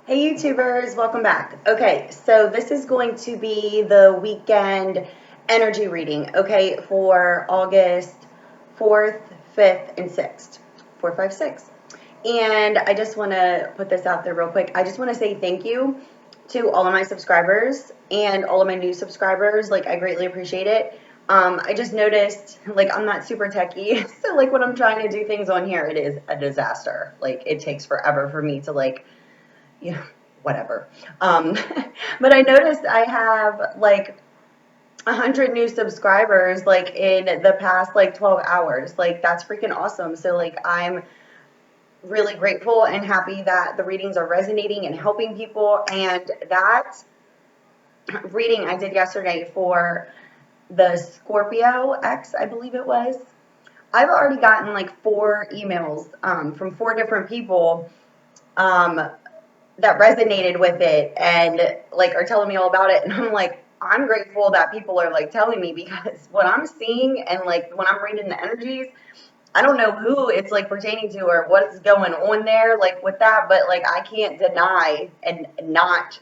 Hey YouTubers, welcome back. Okay, so this is going to be the weekend energy reading, okay, for August 4th, 5th, and 6th. 4, 5, 6. And I just want to put this out there real quick. I just want to say thank you to all of my subscribers and all of my new subscribers. Like, I greatly appreciate it. I just noticed, like, I'm not super techy, so, like, when I'm trying to do things on here, it is a disaster. Like, it takes forever for me to, like, yeah, whatever. Um, but I noticed I have like 100 new subscribers like in the past like 12 hours. Like that's freaking awesome. So like I'm really grateful and happy that the readings are resonating and helping people. And that reading I did yesterday for the Scorpio X, I believe it was. I've already gotten like 4 emails from 4 different people um, that resonated with it and like are telling me all about it, and I'm like, I'm grateful that people are like telling me, because what I'm seeing and like when I'm reading the energies, I don't know who it's like pertaining to or what's going on there like with that, but like I can't deny and not,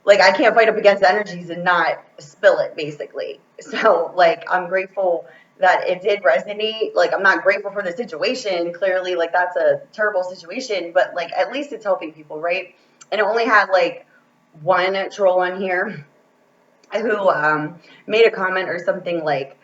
like I can't fight up against the energies and not spill it basically. So like I'm grateful that it did resonate. Like I'm not grateful for the situation. Clearly, like that's a terrible situation, but like at least it's helping people, right? And it only had like one troll on here who made a comment or something like,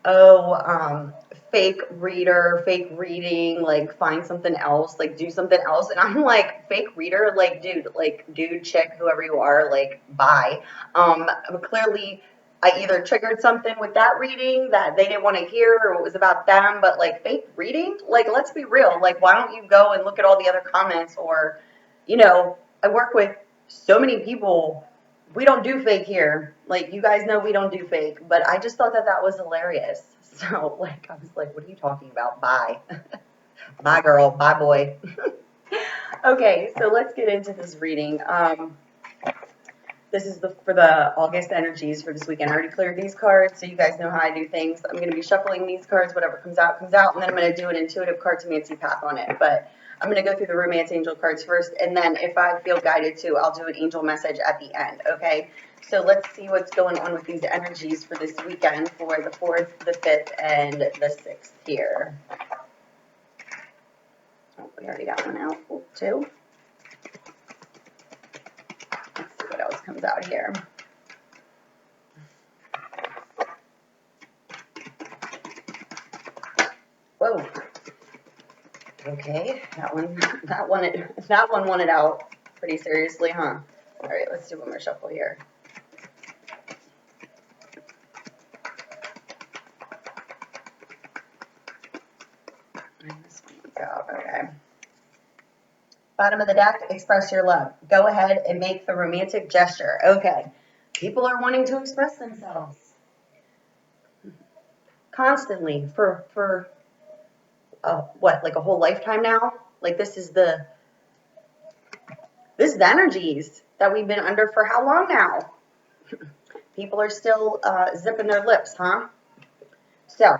oh, fake reader, fake reading, like find something else, like do something else. And I'm like, fake reader, like dude, chick, whoever you are, like bye. But clearly I either triggered something with that reading that they didn't want to hear, or it was about them. But like fake reading, like let's be real, like why don't you go and look at all the other comments? Or I work with so many people. We don't do fake here. Like, you guys know we don't do fake. But I just thought that that was hilarious. So, like, I was like, what are you talking about? Bye. Bye, girl. Bye, boy. Okay, so let's get into this reading. This is for the August energies for this weekend. I already cleared these cards, so you guys know how I do things. I'm going to be shuffling these cards. Whatever comes out, and then I'm going to do an intuitive cartomancy path on it. But I'm going to go through the romance angel cards first, and then if I feel guided to, I'll do an angel message at the end, okay? So let's see what's going on with these energies for this weekend for the 4th, the 5th, and the 6th here. Oh, we already got one out. Oh, 2. Let's see what else comes out here. Whoa. Okay, that one wanted out pretty seriously, huh? All right, let's do one more shuffle here. And this one's out. Okay. Bottom of the deck, express your love. Go ahead and make the romantic gesture. Okay. People are wanting to express themselves constantly for what, like a whole lifetime now? Like this is the energies that we've been under for how long now? People are still zipping their lips, huh? So,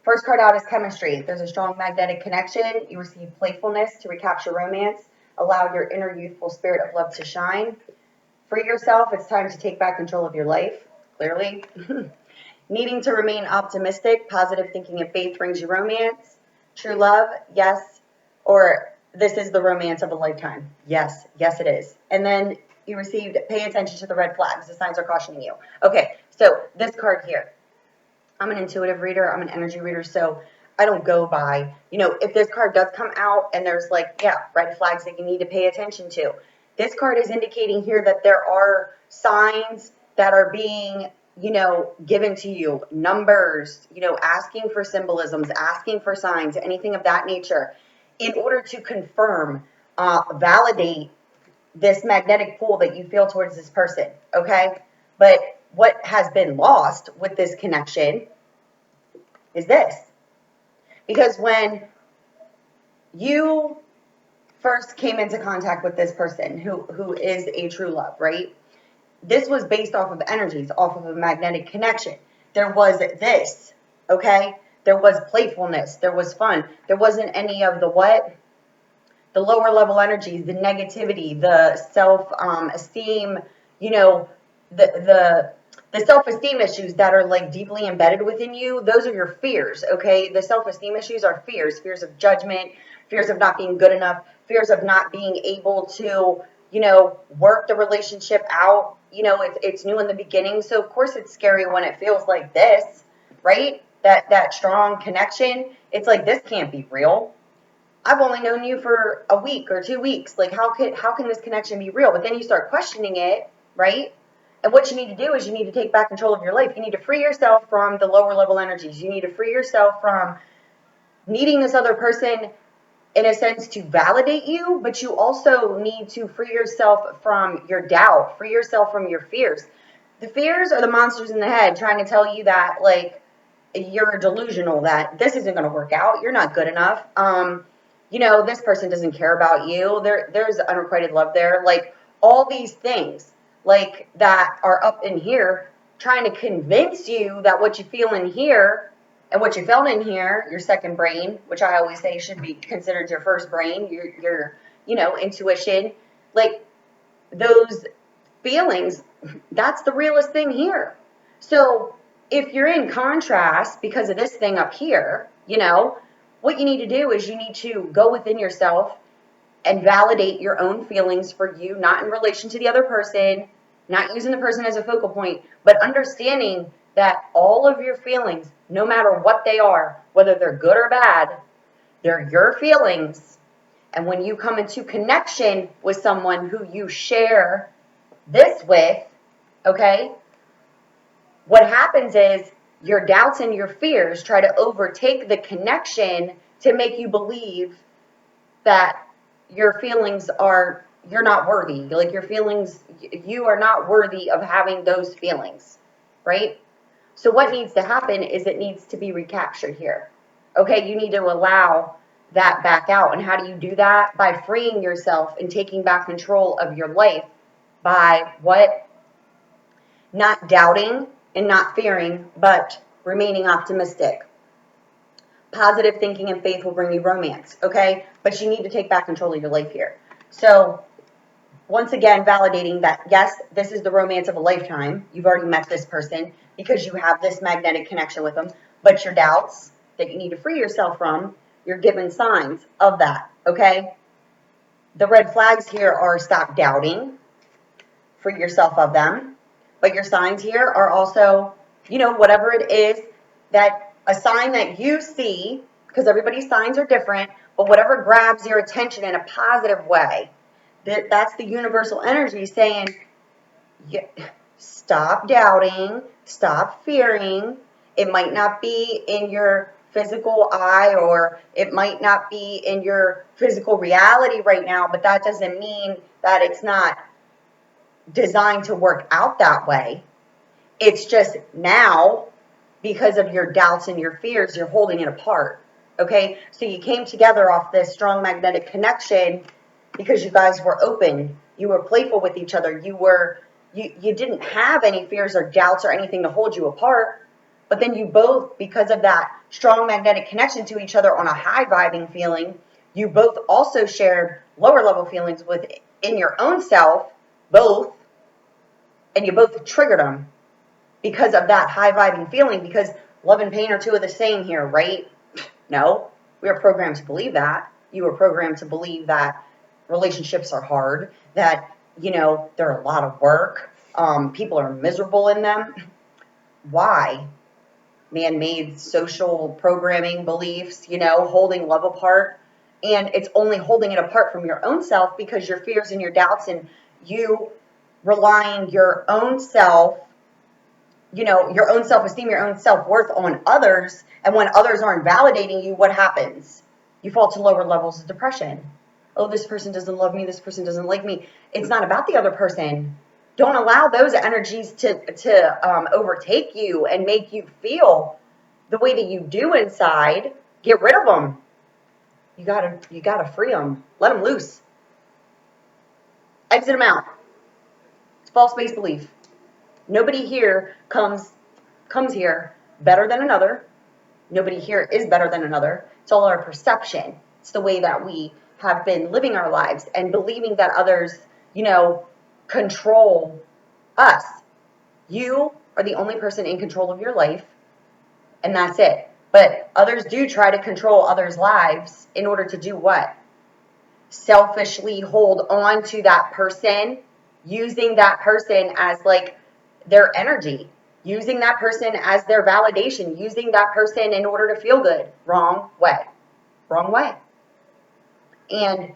first card out is chemistry. There's a strong magnetic connection. You receive playfulness to recapture romance. Allow your inner youthful spirit of love to shine. Free yourself. It's time to take back control of your life, clearly. Needing to remain optimistic. Positive thinking and faith brings you romance. True love, yes. Or this is the romance of a lifetime. Yes, yes it is. And then you received pay attention to the red flags. The signs are cautioning you. Okay, so this card here. I'm an intuitive reader. I'm an energy reader. So I don't go by, if this card does come out and there's like, yeah, red flags that you need to pay attention to. This card is indicating here that there are signs that are being, given to you, numbers, asking for symbolisms, asking for signs, anything of that nature, in order to confirm, validate this magnetic pull that you feel towards this person, okay? But what has been lost with this connection is this. Because when you first came into contact with this person who is a true love, right? This was based off of energies, off of a magnetic connection. There was this, okay? There was playfulness. There was fun. There wasn't any of the what? the lower level energies, the negativity, the self-esteem, you know, the self-esteem issues that are like deeply embedded within you, those are your fears, okay? The self-esteem issues are fears of judgment, fears of not being good enough, fears of not being able to, work the relationship out. It's new in the beginning, so of course it's scary when it feels like this, right? That strong connection. It's like, this can't be real. I've only known you for a week or 2 weeks. Like, how can this connection be real? But then you start questioning it, right? And what you need to do is you need to take back control of your life. You need to free yourself from the lower level energies. You need to free yourself from needing this other person, in a sense, to validate you, but you also need to free yourself from your doubt, free yourself from your fears. The fears are the monsters in the head trying to tell you that, like, you're delusional, that this isn't going to work out. You're not good enough. This person doesn't care about you. There's unrequited love there. Like, all these things, like, that are up in here, trying to convince you that what you feel in here and what you felt in here, your second brain, which I always say should be considered your first brain, your intuition, like, those feelings, that's the realest thing here. So if you're in contrast because of this thing up here, what you need to do is you need to go within yourself and validate your own feelings for you, not in relation to the other person, not using the person as a focal point, but understanding that all of your feelings, no matter what they are, whether they're good or bad, they're your feelings. And when you come into connection with someone who you share this with, okay, what happens is your doubts and your fears try to overtake the connection to make you believe that your feelings are, you're not worthy. Like, your feelings, you are not worthy of having those feelings, right? So what needs to happen is it needs to be recaptured here. Okay, you need to allow that back out. And how do you do that? By freeing yourself and taking back control of your life by what? Not doubting and not fearing, but remaining optimistic. Positive thinking and faith will bring you romance, okay? But you need to take back control of your life here. So, once again, validating that, yes, this is the romance of a lifetime. You've already met this person because you have this magnetic connection with them. But your doubts that you need to free yourself from, you're given signs of that, okay? The red flags here are stop doubting, free yourself of them. But your signs here are also, whatever it is, that a sign that you see, because everybody's signs are different, but whatever grabs your attention in a positive way, that's the universal energy saying, stop doubting, stop fearing. It might not be in your physical eye, or it might not be in your physical reality right now, but that doesn't mean that it's not designed to work out that way. It's just now, because of your doubts and your fears, you're holding it apart. Okay, so you came together off this strong magnetic connection because you guys were open, you were playful with each other, you didn't have any fears or doubts or anything to hold you apart. But then you both, because of that strong magnetic connection to each other on a high vibing feeling, you both also shared lower level feelings within your own self, both, and you both triggered them because of that high vibing feeling, because love and pain are two of the same here, right? No, we are programmed to believe that. You were programmed to believe that relationships are hard, that, they're a lot of work, people are miserable in them. Why? Man-made social programming beliefs, holding love apart. And it's only holding it apart from your own self because your fears and your doubts and you relying your own self, your own self-esteem, your own self-worth on others. And when others aren't validating you, what happens? You fall to lower levels of depression. Oh, this person doesn't love me. This person doesn't like me. It's not about the other person. Don't allow those energies to overtake you and make you feel the way that you do inside. Get rid of them. You gotta free them. Let them loose. Exit them out. It's false-based belief. Nobody here comes here better than another. Nobody here is better than another. It's all our perception. It's the way that we have been living our lives and believing that others, control us. You are the only person in control of your life, and that's it. But others do try to control others' lives in order to do what? Selfishly hold on to that person, using that person as like their energy, using that person as their validation, using that person in order to feel good. Wrong way. Wrong way. And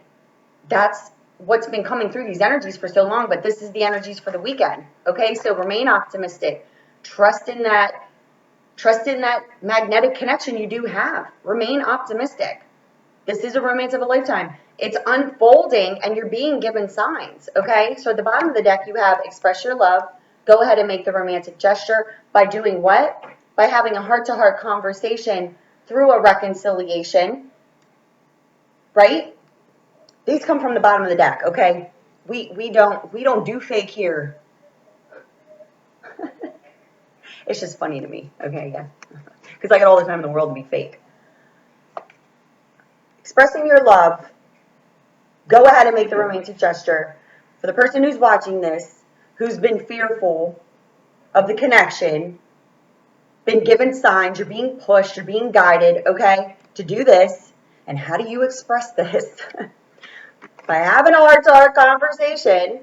that's what's been coming through these energies for so long, but this is the energies for the weekend. Okay, so remain optimistic. Trust in that magnetic connection you do have. Remain optimistic. This is a romance of a lifetime. It's unfolding and you're being given signs. Okay, so at the bottom of the deck you have express your love. Go ahead and make the romantic gesture by doing what? By having a heart-to-heart conversation through a reconciliation, right? These come from the bottom of the deck, okay? We don't do fake here. It's just funny to me, okay, yeah. Because I got all the time in the world to be fake. Expressing your love, go ahead and make the romantic gesture. For the person who's watching this, who's been fearful of the connection, been given signs, you're being pushed, you're being guided, okay, to do this. And how do you express this? By having a heart-to-heart conversation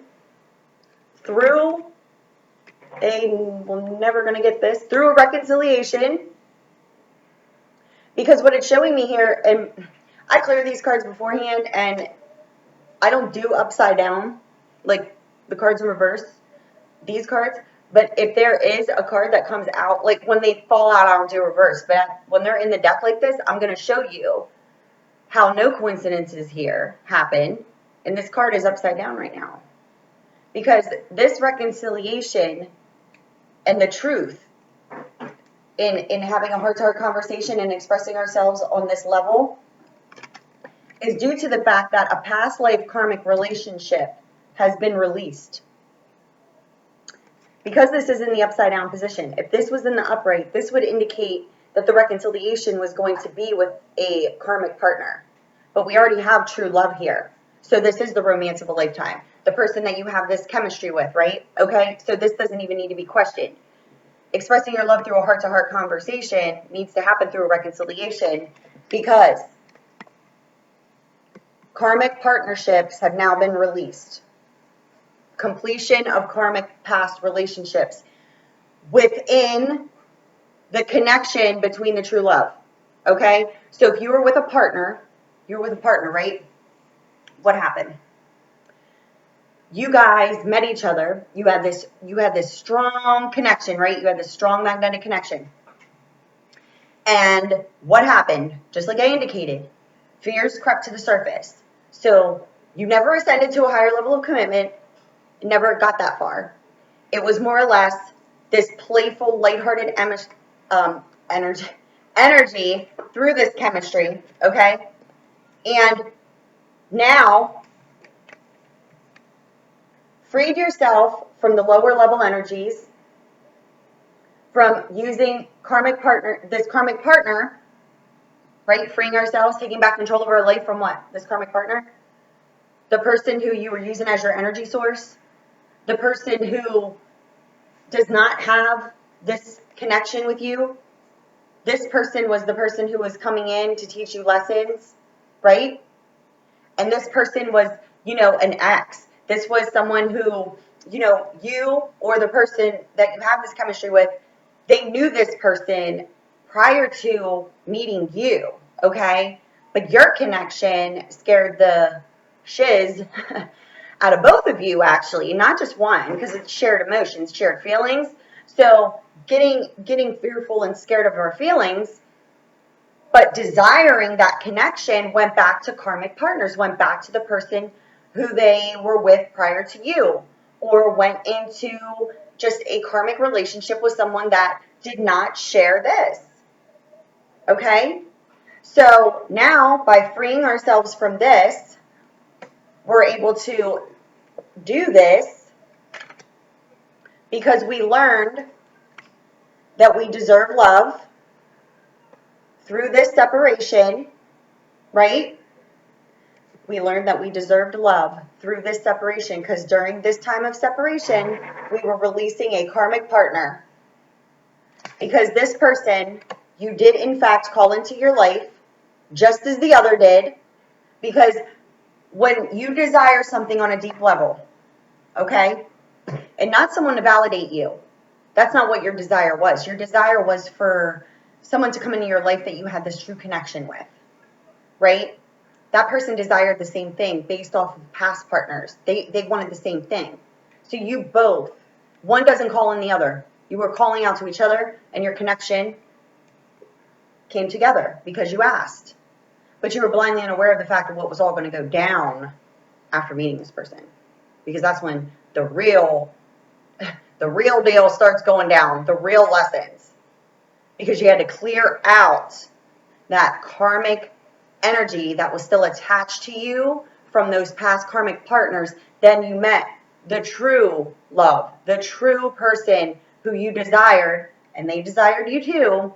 through we're never going to get this, through a reconciliation. Because what it's showing me here, and I clear these cards beforehand, and I don't do upside down, like the cards in reverse, these cards. But if there is a card that comes out, like when they fall out, I don't do reverse. But when they're in the deck like this, I'm going to show you how no coincidences here happen. And this card is upside down right now. Because this reconciliation and the truth in having a heart-to-heart conversation and expressing ourselves on this level is due to the fact that a past life karmic relationship has been released. Because this is in the upside down position, if this was in the upright, this would indicate that the reconciliation was going to be with a karmic partner. But we already have true love here. So this is the romance of a lifetime. The person that you have this chemistry with, right? Okay, so this doesn't even need to be questioned. Expressing your love through a heart-to-heart conversation needs to happen through a reconciliation because karmic partnerships have now been released. Completion of karmic past relationships within the connection between the true love. Okay? So if you were with a partner, right? What happened? You guys met each other. You had this strong connection, right? You had this strong magnetic connection. And what happened? Just like I indicated, fears crept to the surface. So you never ascended to a higher level of commitment, never got that far. It was more or less this playful, lighthearted energy through this chemistry, okay? And now freed yourself from the lower level energies, from using this karmic partner, right? Freeing ourselves, taking back control of our life from what? This karmic partner? The person who you were using as your energy source? The person who does not have this connection with you? This person was the person who was coming in to teach you lessons, right? And this person was, an ex. This was someone who, you or the person that you have this chemistry with, they knew this person prior to meeting you, okay? But your connection scared the shiz out of both of you, actually, not just one, because it's shared emotions, shared feelings. So getting fearful and scared of our feelings, but desiring that connection went back to karmic partners, went back to the person who they were with prior to you, or went into just a karmic relationship with someone that did not share this. Okay? So now, by freeing ourselves from this, we're able to do this because we learned that we deserve love through this separation, right? We learned that we deserved love through this separation because during this time of separation, we were releasing a karmic partner. Because this person, you did in fact call into your life, just as the other did, because when you desire something on a deep level, okay, and not someone to validate you, that's not what your desire was. Your desire was for someone to come into your life that you had this true connection with, right? That person desired the same thing based off of past partners. They wanted the same thing. So you both, one doesn't call in the other. You were calling out to each other, and your connection came together because you asked. But you were blindly unaware of the fact of what was all going to go down after meeting this person. Because that's when the real deal starts going down, the real lessons. Because you had to clear out that karmic energy that was still attached to you from those past karmic partners. Then you met the true love, the true person who you desired, and they desired you too.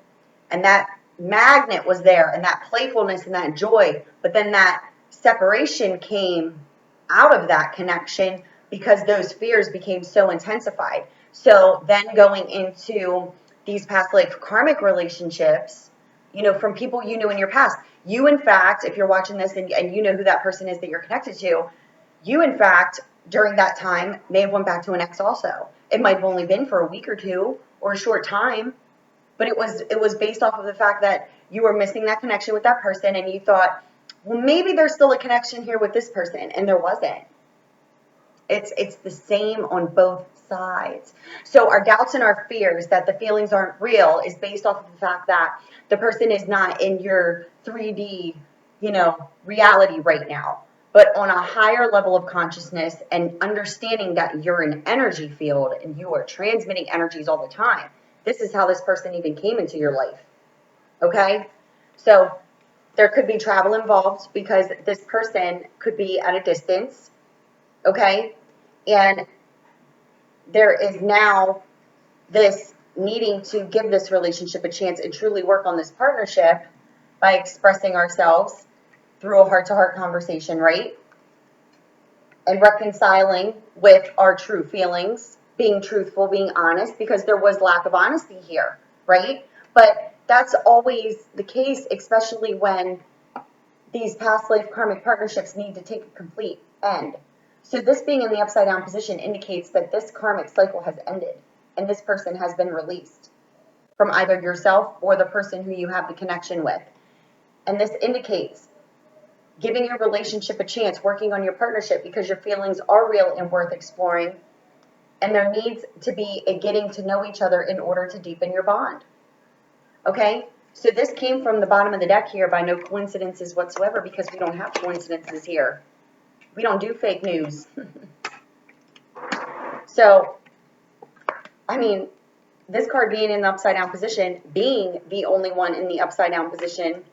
And that magnet was there, and that playfulness and that joy. But then that separation came out of that connection because those fears became so intensified. So then going into these past life karmic relationships, you know, from people you knew in your past, you in fact, if you're watching this and you know who that person is that you're connected to, you in fact, during that time, may have went back to an ex also. It might have only been for a week or two or a short time, but it was based off of the fact that you were missing that connection with that person, and you thought, well, maybe there's still a connection here with this person, and there wasn't. It's the same on both sides. So our doubts and our fears that the feelings aren't real is based off of the fact that the person is not in your 3D, reality right now, but on a higher level of consciousness and understanding that you're an energy field and you are transmitting energies all the time. This is how this person even came into your life. Okay? So there could be travel involved because this person could be at a distance. Okay? And there is now this needing to give this relationship a chance and truly work on this partnership by expressing ourselves through a heart-to-heart conversation, right? And reconciling with our true feelings, being truthful, being honest, because there was lack of honesty here, right? But that's always the case, especially when these past life karmic partnerships need to take a complete end. So this being in the upside down position indicates that this karmic cycle has ended and this person has been released from either yourself or the person who you have the connection with. And this indicates giving your relationship a chance, working on your partnership because your feelings are real and worth exploring. And there needs to be a getting to know each other in order to deepen your bond. Okay? So this came from the bottom of the deck here by no coincidences whatsoever because we don't have coincidences here. We don't do fake news. So, I mean, this card being in the upside down position, being the only one in the upside down position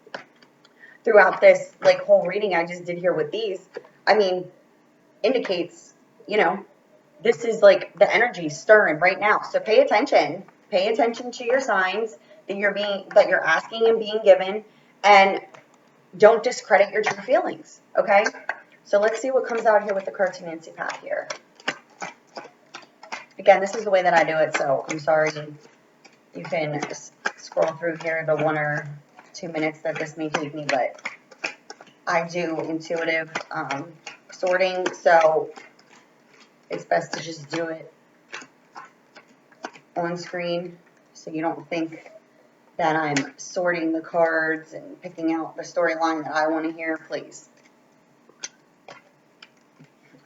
throughout this whole reading I just did here with these, I mean, indicates, this is the energy stirring right now. So pay attention. Pay attention to your signs that you're asking and being given, and don't discredit your true feelings, okay? So let's see what comes out here with the cards Nancy Path here. Again, this is the way that I do it, so I'm sorry. You can scroll through here the 1 or 2 minutes that this may take me, but I do intuitive sorting, so it's best to just do it on screen so you don't think that I'm sorting the cards and picking out the storyline that I want to hear, please.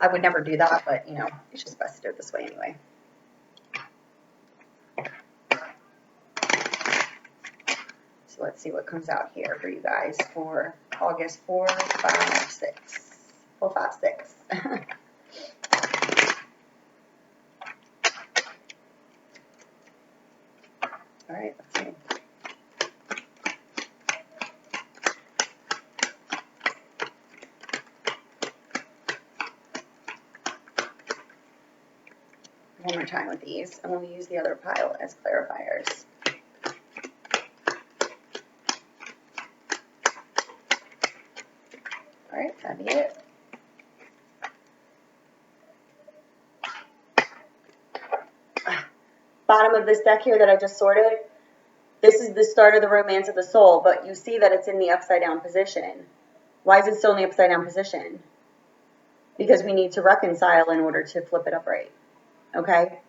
I would never do that, but, it's just best to do it this way anyway. So let's see what comes out here for you guys for August 4, 5, 6. 4, 5, 6. All right, let's see. One more time with these, and we'll use the other pile as clarifiers. All right, that'd be it. bottom of this deck here that I just sorted, this is the start of the romance of the soul, but you see that it's in the upside down position. Why is it still in the upside down position? Because we need to reconcile in order to flip it upright. Okay?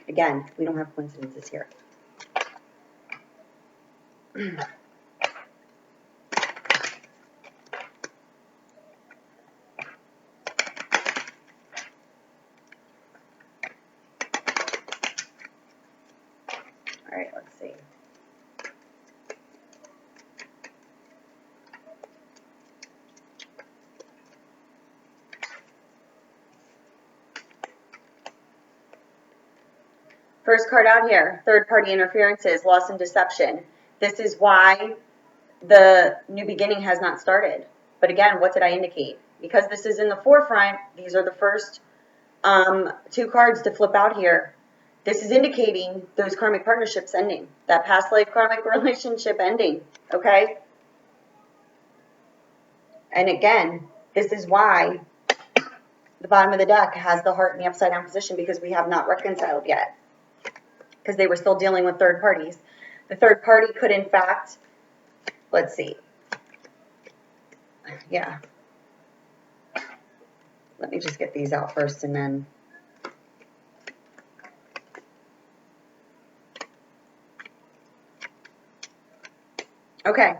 Again, we don't have coincidences here. All right, let's see. First card out here, third-party interferences, loss and deception. This is why the new beginning has not started. But again, what did I indicate? Because this is in the forefront, these are the first two cards to flip out here. This is indicating those karmic partnerships ending, that past life karmic relationship ending, okay? And again, this is why the bottom of the deck has the heart in the upside down position, because we have not reconciled yet, because they were still dealing with third parties. The third party could, in fact, let's see. Yeah. Let me just get these out first and then. Okay.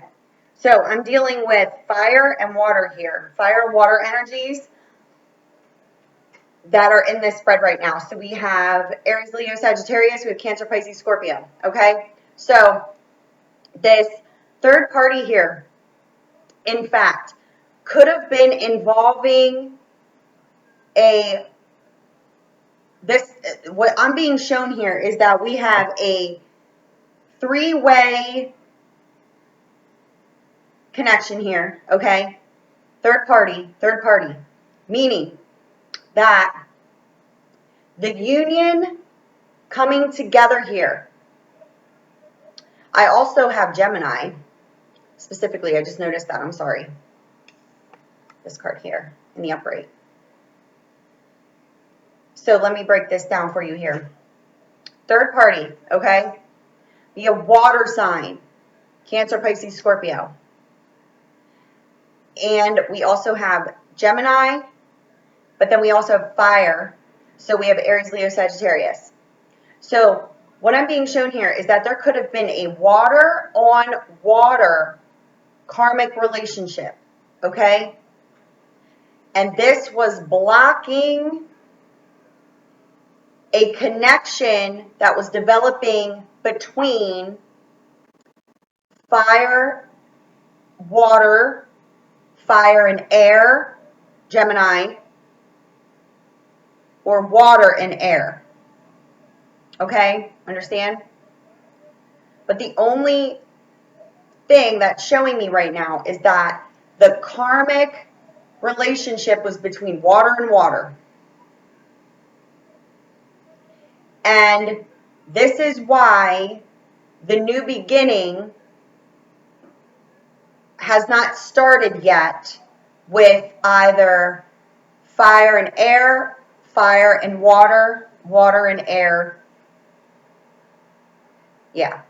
So I'm dealing with fire and water here. Fire and water energies that are in this spread right now. So we have Aries, Leo, Sagittarius. We have Cancer, Pisces, Scorpio. Okay. So this third party here, in fact, could have been involving what I'm being shown here is that we have a three-way connection here, okay? Third party, meaning that the union coming together here. I also have Gemini, specifically, I just noticed that, I'm sorry. This card here in the upright. So let me break this down for you here. Third party, okay? Be a water sign, Cancer, Pisces, Scorpio. And we also have Gemini, but then we also have fire. So we have Aries, Leo, Sagittarius. So what I'm being shown here is that there could have been a water on water karmic relationship, okay? And this was blocking a connection that was developing between fire, water, fire and air, Gemini, or water and air. Okay? Understand? But the only thing that's showing me right now is that the karmic relationship was between water and water. And this is why the new beginning has not started yet with either fire and air, fire and water, water and air. Yeah.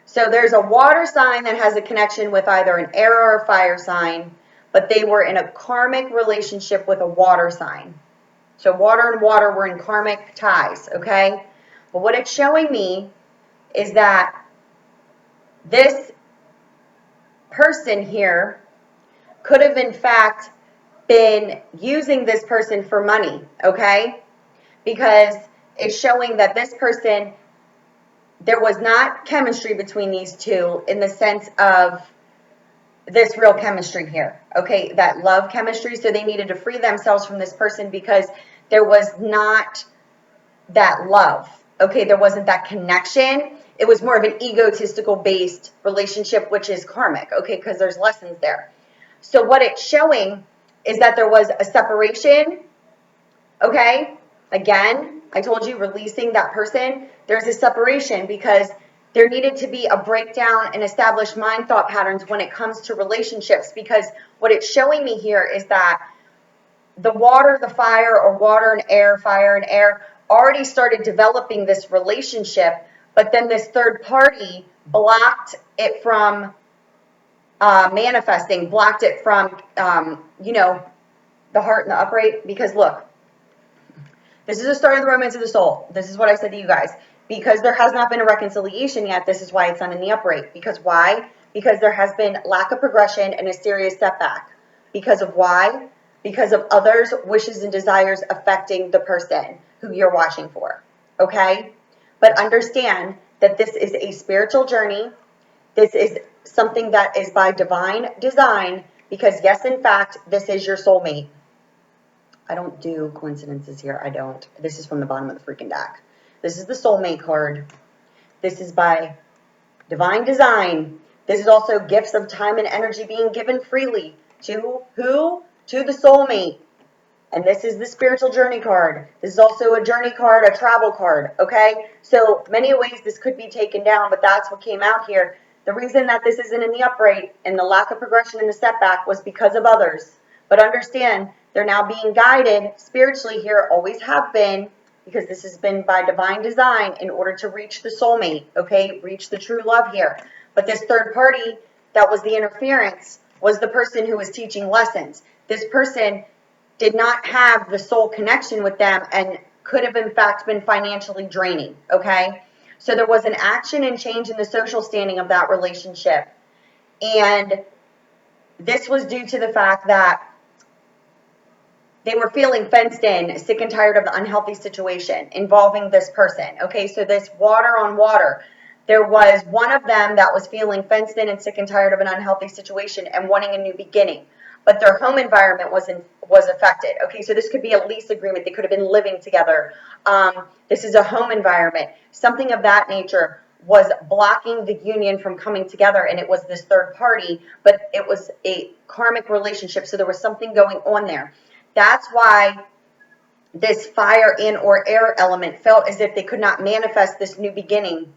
So there's a water sign that has a connection with either an air or a fire sign, but they were in a karmic relationship with a water sign. So water and water were in karmic ties, okay? But what it's showing me is that this person here could have, in fact, been using this person for money, okay? Because it's showing that this person, there was not chemistry between these two in the sense of this real chemistry here, okay? That love chemistry. So they needed to free themselves from this person because there was not that love, okay? There wasn't that connection. It was more of an egotistical based relationship, which is karmic, okay? Because there's lessons there. So what it's showing is that there was a separation, okay? Again, I told you, releasing that person. There's a separation because there needed to be a breakdown and establish mind thought patterns when it comes to relationships, because what it's showing me here is that the water, the fire, or water and air, fire and air, already started developing this relationship, but then this third party blocked it from manifesting, blocked it from, the heart and the upright. Because look, this is the start of the romance of the soul. This is what I said to you guys. Because there has not been a reconciliation yet, this is why it's not in the upright. Because why? Because there has been lack of progression and a serious setback. Because of why? Because of others' wishes and desires affecting the person who you're watching for. Okay? But understand that this is a spiritual journey. This is something that is by divine design. Because yes, in fact, this is your soulmate. I don't do coincidences here. I don't. This is from the bottom of the freaking deck. This is the soulmate card. This is by divine design. This is also gifts of time and energy being given freely to who? To the soulmate. And this is the spiritual journey card. This is also a journey card, a travel card, okay? So many ways this could be taken down, but that's what came out here. The reason that this isn't in the upright and the lack of progression in the setback was because of others. But understand, they're now being guided spiritually here, always have been, because this has been by divine design in order to reach the soulmate, okay? Reach the true love here. But this third party that was the interference was the person who was teaching lessons. This person did not have the soul connection with them and could have in fact been financially draining, okay? So there was an action and change in the social standing of that relationship. And this was due to the fact that they were feeling fenced in, sick and tired of the unhealthy situation involving this person. Okay, so this water on water. There was one of them that was feeling fenced in and sick and tired of an unhealthy situation and wanting a new beginning. But their home environment was affected. Okay, so this could be a lease agreement. They could have been living together. This is a home environment. Something of that nature was blocking the union from coming together, and it was this third party, but it was a karmic relationship, so there was something going on there. That's why this fire and or air element felt as if they could not manifest this new beginning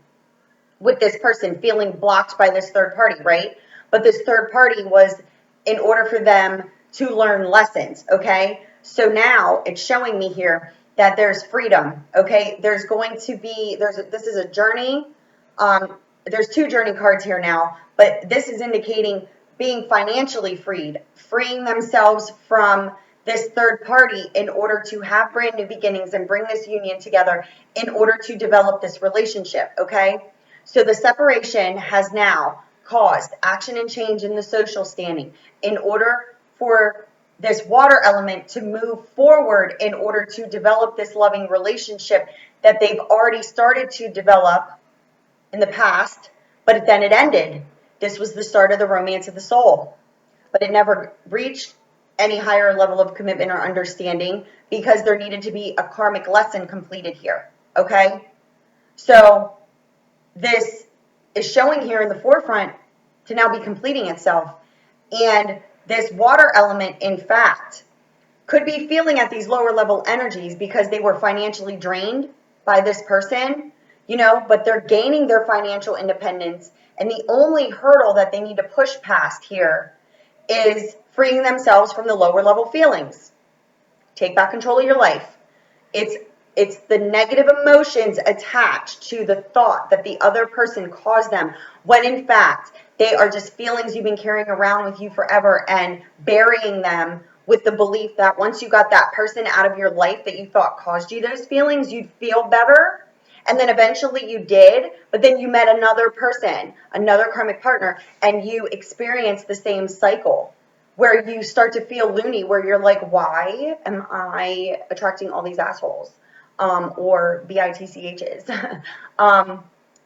with this person, feeling blocked by this third party, right? But this third party was in order for them to learn lessons, okay? So now it's showing me here that there's freedom, okay? There's going to be, this is a journey. There's two journey cards here now, but this is indicating being financially freed, freeing themselves from this third party in order to have brand new beginnings and bring this union together in order to develop this relationship, okay? So the separation has now caused action and change in the social standing in order for this water element to move forward in order to develop this loving relationship that they've already started to develop in the past, but then it ended. This was the start of the romance of the soul, but it never reached any higher level of commitment or understanding because there needed to be a karmic lesson completed here, okay? So this is showing here in the forefront to now be completing itself. And this water element, in fact, could be feeling at these lower level energies because they were financially drained by this person, but they're gaining their financial independence. And the only hurdle that they need to push past here is freeing themselves from the lower level feelings. Take back control of your life. It's the negative emotions attached to the thought that the other person caused them, when in fact they are just feelings you've been carrying around with you forever and burying them with the belief that once you got that person out of your life that you thought caused you those feelings, you'd feel better. And then eventually you did, but then you met another person, another karmic partner, and you experienced the same cycle where you start to feel loony, where you're like, why am I attracting all these assholes? Or bitchs.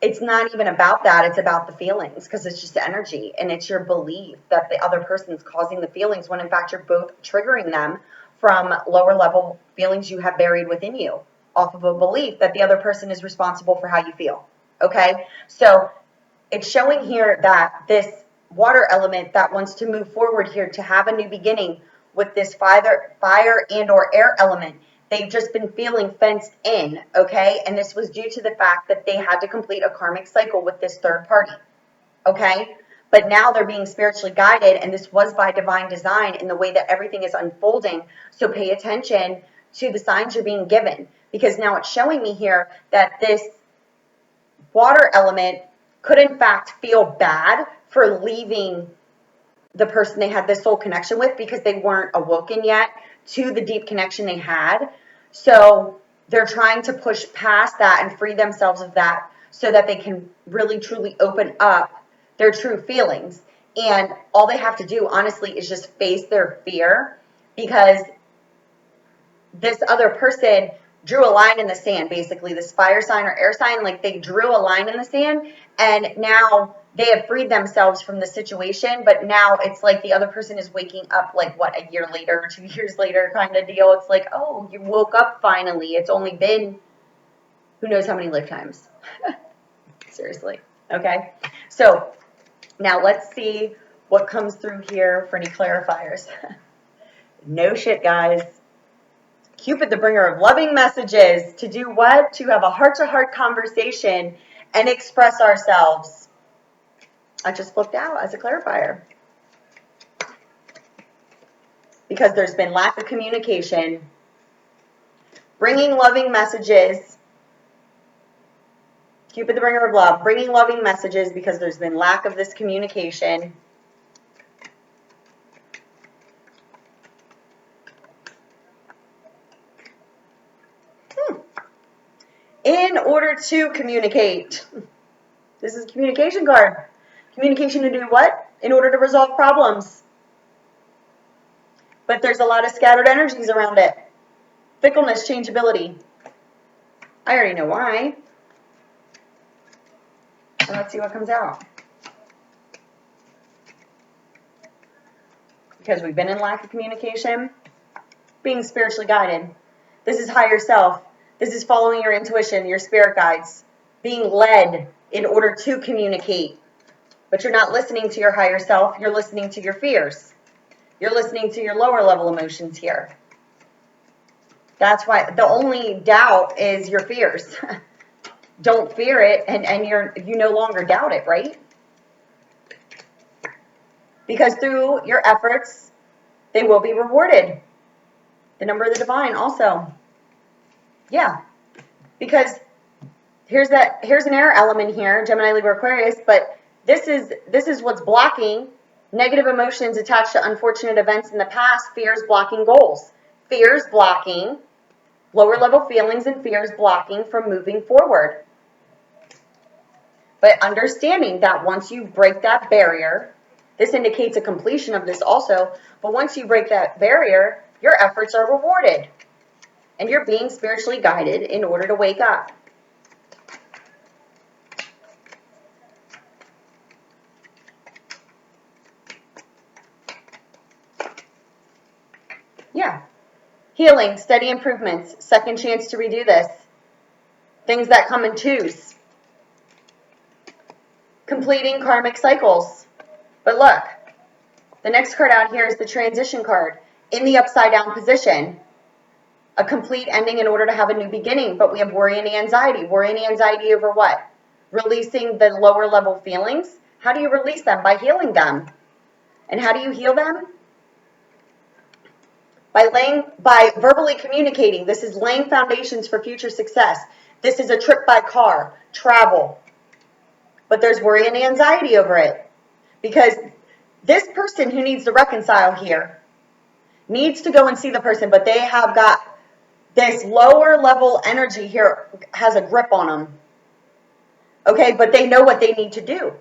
It's not even about that. It's about the feelings, because it's just energy, and it's your belief that the other person's causing the feelings when in fact you're both triggering them from lower level feelings you have buried within you off of a belief that the other person is responsible for how you feel. Okay? So it's showing here that this water element that wants to move forward here to have a new beginning with this fire and or air element, they've just been feeling fenced in, okay? And this was due to the fact that they had to complete a karmic cycle with this third party, okay? But now they're being spiritually guided, and this was by divine design in the way that everything is unfolding. So pay attention to the signs you're being given. because now it's showing me here that this water element could in fact feel bad for leaving the person they had this soul connection with because they weren't awoken yet to the deep connection they had. So they're trying to push past that and free themselves of that so that they can really truly open up their true feelings. And all they have to do, honestly, is just face their fear, because this other person drew a line in the sand, basically, this fire sign or air sign, like they drew a line in the sand, and now they have freed themselves from the situation, but now it's like the other person is waking up, like, what, a year later, 2 years later kind of deal. It's like, oh, you woke up finally. It's only been who knows how many lifetimes. Seriously. Okay? So now let's see what comes through here for any clarifiers. No shit, guys. Cupid, the bringer of loving messages. To do what? To have a heart-to-heart conversation and express ourselves. I just flipped out as a clarifier. Because there's been lack of communication. Bringing loving messages. Cupid, the bringer of love. Bringing loving messages because there's been lack of this communication. In order to communicate. This is a communication card. Communication to do what? In order to resolve problems. But there's a lot of scattered energies around it. Fickleness, changeability. I already know why. So let's see what comes out. Because we've been in lack of communication. Being spiritually guided. This is higher self. This is following your intuition, your spirit guides. Being led in order to communicate. But you're not listening to your higher self. You're listening to your fears. You're listening to your lower level emotions here. That's why the only doubt is your fears. Don't fear it, and you no longer doubt it, right? Because through your efforts, they will be rewarded. The number of the divine also. Yeah. Because here's an air element here, Gemini, Libra, Aquarius, but this is what's blocking negative emotions attached to unfortunate events in the past, fears blocking goals. Fears blocking lower level feelings, and fears blocking from moving forward. But understanding that once you break that barrier, this indicates a completion of this also, but once you break that barrier, your efforts are rewarded. And you're being spiritually guided in order to wake up. Yeah. Healing, steady improvements, second chance to redo this. Things that come in twos. Completing karmic cycles. But look, the next card out here is the transition card. In the upside down position. A complete ending in order to have a new beginning. But we have worry and anxiety. Worry and anxiety over what? Releasing the lower level feelings. How do you release them? By healing them. And how do you heal them? By verbally communicating. This is laying foundations for future success. This is a trip by car, travel. But there's worry and anxiety over it. Because this person who needs to reconcile here needs to go and see the person, but they have got this lower level energy here, has a grip on them. Okay, but they know what they need to do.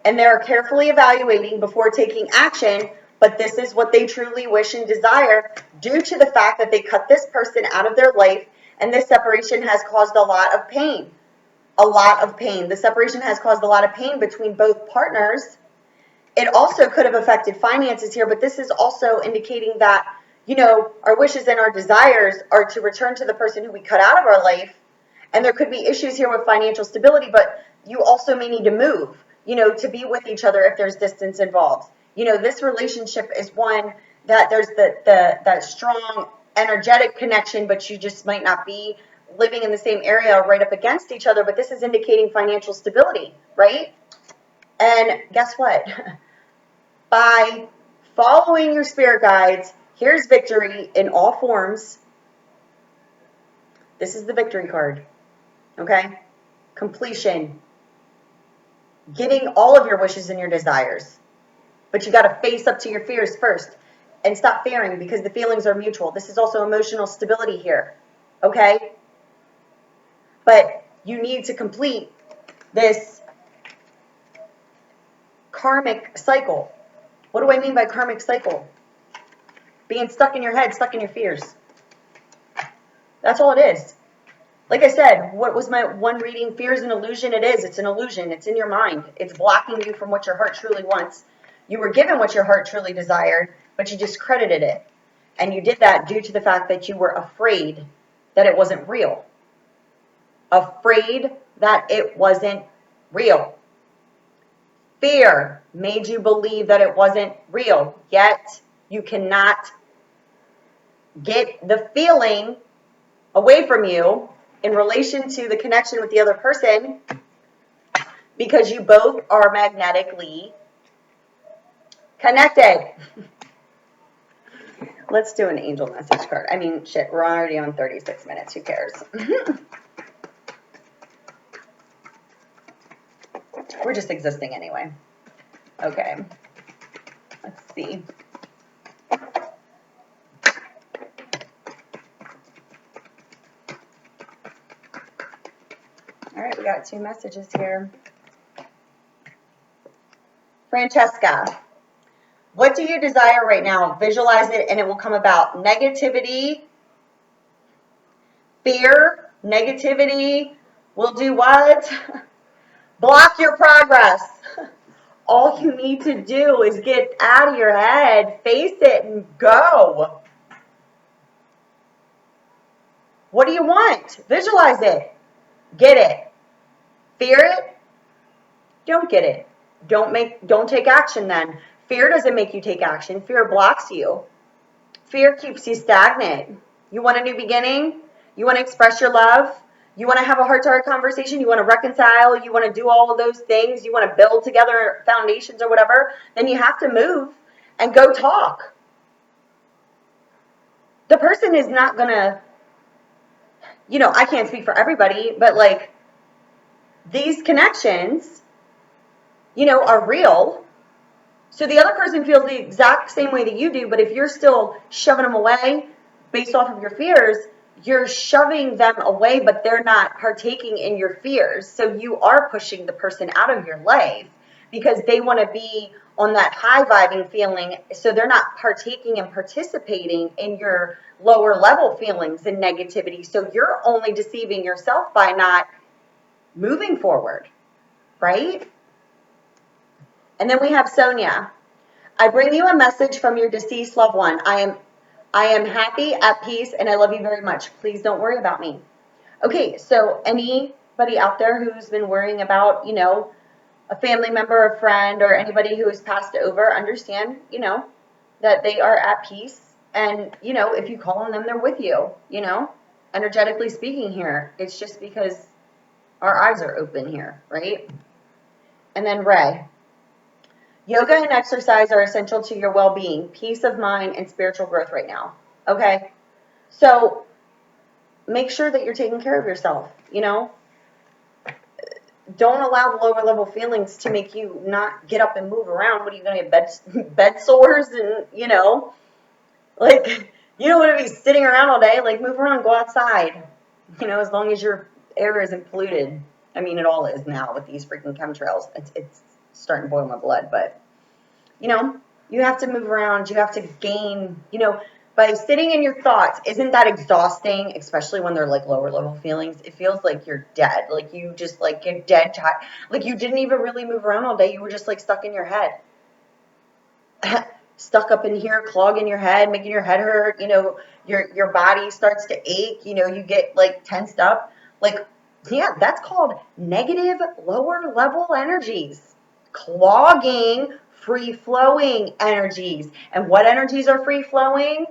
And they're carefully evaluating before taking action, but this is what they truly wish and desire due to the fact that they cut this person out of their life, and this separation has caused a lot of pain. A lot of pain. The separation has caused a lot of pain between both partners. It also could have affected finances here, but this is also indicating that, you know, our wishes and our desires are to return to the person who we cut out of our life. And there could be issues here with financial stability, but you also may need to move, you know, to be with each other if there's distance involved. You know, this relationship is one that there's that strong energetic connection, but you just might not be living in the same area right up against each other. But this is indicating financial stability, right? And guess what? By following your spirit guides, here's victory in all forms. This is the victory card. Okay? Completion. Getting all of your wishes and your desires. But you got to face up to your fears first and stop fearing, because the feelings are mutual. This is also emotional stability here. Okay? But you need to complete this karmic cycle. What do I mean by karmic cycle? Being stuck in your head, stuck in your fears. That's all it is. Like I said, what was my one reading? Fear is an illusion. It is. It's an illusion. It's in your mind. It's blocking you from what your heart truly wants. You were given what your heart truly desired, but you discredited it. And you did that due to the fact that you were afraid that it wasn't real. Afraid that it wasn't real. Fear made you believe that it wasn't real, yet you cannot get the feeling away from you in relation to the connection with the other person, because you both are magnetically connected. Let's do an angel message card. I mean, shit, we're already on 36 minutes. Who cares? We're just existing anyway. Okay. Let's see. All right, we got 2 messages here. Francesca, what do you desire right now? Visualize it and it will come about. Negativity, fear, negativity will do what? Block your progress. All you need to do is get out of your head, face it, and go. What do you want? Visualize it. Get it. Fear it? Don't get it. Don't take action then. Fear doesn't make you take action. Fear blocks you. Fear keeps you stagnant. You want a new beginning? You want to express your love? You want to have a heart-to-heart conversation? You want to reconcile? You want to do all of those things? You want to build together foundations or whatever? Then you have to move and go talk. The person is not going to, I can't speak for everybody, but like these connections, are real. So the other person feels the exact same way that you do, but if you're still shoving them away based off of your fears, you're shoving them away, but they're not partaking in your fears. So you are pushing the person out of your life because they want to be on that high vibing feeling. So they're not partaking and participating in your lower level feelings and negativity. So you're only deceiving yourself by not moving forward, right? And then we have Sonia. I bring you a message from your deceased loved one. I am happy, at peace, and I love you very much. Please don't worry about me. Okay, so anybody out there who's been worrying about, a family member, a friend, or anybody who has passed over, understand, that they are at peace. And, if you call on them, they're with you, energetically speaking here. It's just because our eyes are open here, right? And then Ray. Yoga and exercise are essential to your well-being, peace of mind, and spiritual growth right now. Okay? So make sure that you're taking care of yourself, Don't allow the lower level feelings to make you not get up and move around. What are you going to get, bed sores and, like, you don't want to be sitting around all day. Like, move around, go outside, as long as your air isn't polluted. I mean, it all is now with these freaking chemtrails. It's starting to boil my blood, but you have to move around. You have to gain, by sitting in your thoughts. Isn't that exhausting? Especially when they're like lower level feelings. It feels like you're dead. Like you just like get dead tired. Like you didn't even really move around all day. You were just like stuck in your head. Stuck up in here, clogging your head, making your head hurt. Your body starts to ache. You get like tensed up. Like, yeah, that's called negative lower level energies. Clogging free-flowing energies. And what energies are free-flowing?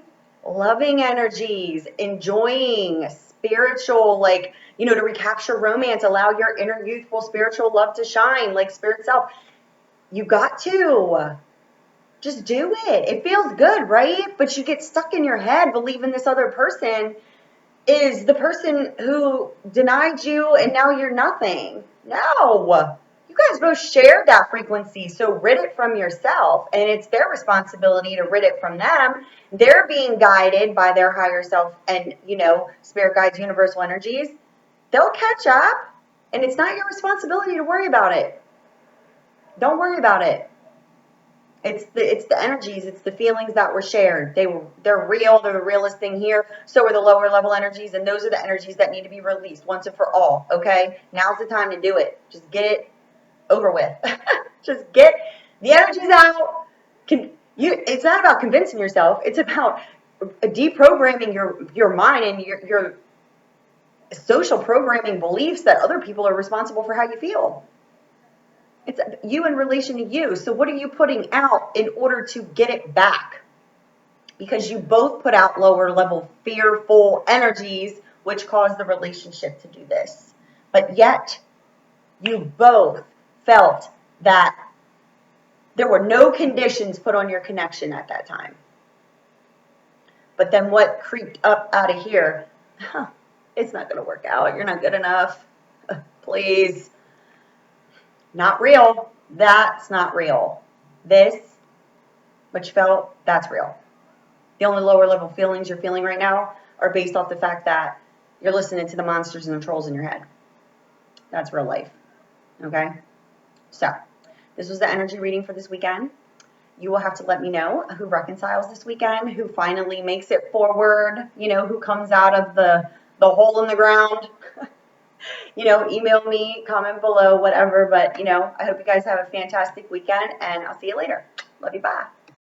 Loving energies, enjoying, spiritual, to recapture romance, allow your inner youthful spiritual love to shine, like spirit self. You got to. Just do it. It feels good, right? But you get stuck in your head believing this other person is the person who denied you and now you're nothing. No. You guys both shared that frequency, so rid it from yourself, and it's their responsibility to rid it from them. They're being guided by their higher self and, spirit guides, universal energies. They'll catch up, and it's not your responsibility to worry about it. Don't worry about it. It's the energies, it's the feelings that were shared. They're real, they're the realest thing here. So are the lower level energies, and those are the energies that need to be released once and for all. Okay? Now's the time to do it. Just get it over with. Just get the energies out. It's not about convincing yourself, it's about deprogramming your mind and your social programming beliefs that other people are responsible for how you feel. It's you in relation to you. So what are you putting out in order to get it back? Because you both put out lower level fearful energies, which caused the relationship to do this. But yet, you both felt that there were no conditions put on your connection at that time. But then what creeped up out of here? It's not going to work out. You're not good enough. Please. Not real. That's not real. This, what you felt, that's real. The only lower level feelings you're feeling right now are based off the fact that you're listening to the monsters and the trolls in your head. That's real life. Okay? So, this was the energy reading for this weekend. You will have to let me know who reconciles this weekend, who finally makes it forward, who comes out of the hole in the ground. Email me, comment below, whatever. But, I hope you guys have a fantastic weekend, and I'll see you later. Love you. Bye.